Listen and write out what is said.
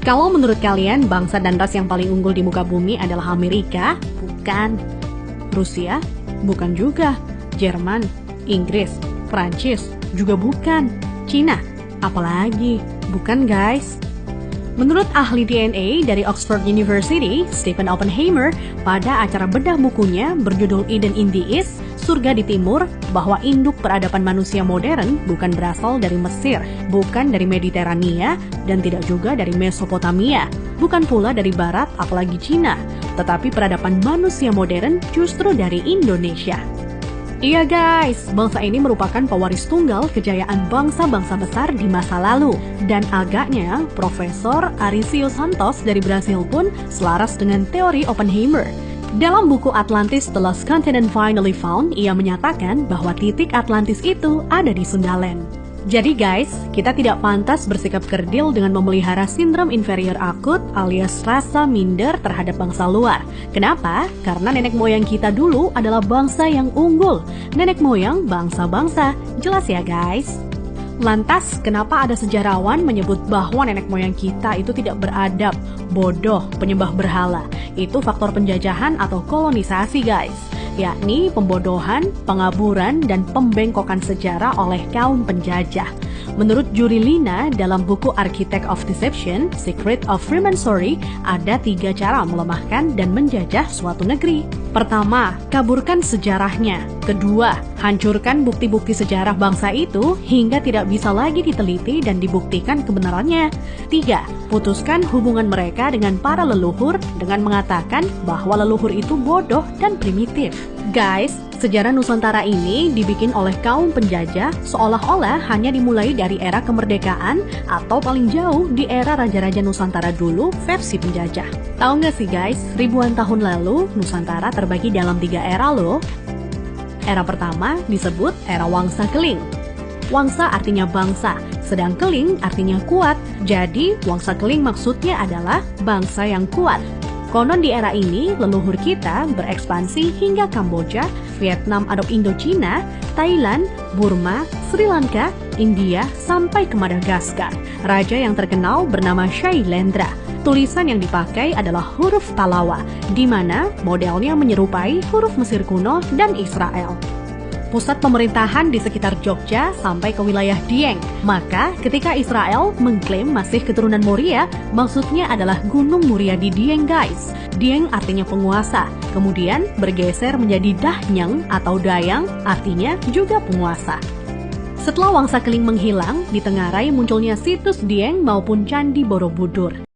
Kalau menurut kalian bangsa dan ras yang paling unggul di muka bumi adalah Amerika? Bukan. Rusia? Bukan juga. Jerman? Inggris? Prancis? Juga bukan. Cina? Apalagi? Bukan guys. Menurut ahli DNA dari Oxford University, Stephen Oppenheimer, pada acara bedah bukunya berjudul Eden in the East, Surga di Timur, bahwa induk peradaban manusia modern bukan berasal dari Mesir, bukan dari Mediterania, dan tidak juga dari Mesopotamia, bukan pula dari Barat apalagi Cina, tetapi peradaban manusia modern justru dari Indonesia. Iya guys, bangsa ini merupakan pewaris tunggal kejayaan bangsa-bangsa besar di masa lalu. Dan agaknya, Profesor Arício Santos dari Brasil pun selaras dengan teori Oppenheimer. Dalam buku Atlantis The Lost Continent Finally Found, ia menyatakan bahwa titik Atlantis itu ada di Sundaland. Jadi guys, kita tidak pantas bersikap kerdil dengan memelihara sindrom inferior akut alias rasa minder terhadap bangsa luar. Kenapa? Karena nenek moyang kita dulu adalah bangsa yang unggul. Nenek moyang bangsa-bangsa. Jelas ya guys? Lantas, kenapa ada sejarawan menyebut bahwa nenek moyang kita itu tidak beradab, bodoh, penyembah berhala? Itu faktor penjajahan atau kolonisasi guys, yakni pembodohan, pengaburan, dan pembengkokan sejarah oleh kaum penjajah. Menurut Juri Lina dalam buku Architect of Deception, Secret of Freemasonry, ada 3 cara melemahkan dan menjajah suatu negeri. Pertama, kaburkan sejarahnya. Kedua, hancurkan bukti-bukti sejarah bangsa itu hingga tidak bisa lagi diteliti dan dibuktikan kebenarannya. 3, putuskan hubungan mereka dengan para leluhur dengan mengatakan bahwa leluhur itu bodoh dan primitif. Guys, sejarah Nusantara ini dibikin oleh kaum penjajah seolah-olah hanya dimulai dari era kemerdekaan atau paling jauh di era Raja-Raja Nusantara dulu versi penjajah. Tahu nggak sih guys, ribuan tahun lalu Nusantara terbagi dalam 3 era loh. Era pertama disebut era Wangsa Keling. Wangsa artinya bangsa, sedang Keling artinya kuat. Jadi Wangsa Keling maksudnya adalah bangsa yang kuat. Konon di era ini, leluhur kita berekspansi hingga Kamboja, Vietnam adop Indochina, Thailand, Burma, Sri Lanka, India, sampai ke Madagaskar. Raja yang terkenal bernama Shailendra. Tulisan yang dipakai adalah huruf Talawa, di mana modelnya menyerupai huruf Mesir kuno dan Israel. Pusat pemerintahan di sekitar Jogja sampai ke wilayah Dieng. Maka ketika Israel mengklaim masih keturunan Moria, maksudnya adalah Gunung Muria di Dieng guys. Dieng artinya penguasa, kemudian bergeser menjadi Dahnyang atau Dayang, artinya juga penguasa. Setelah Wangsa Keling menghilang, di Tenggarai munculnya situs Dieng maupun Candi Borobudur.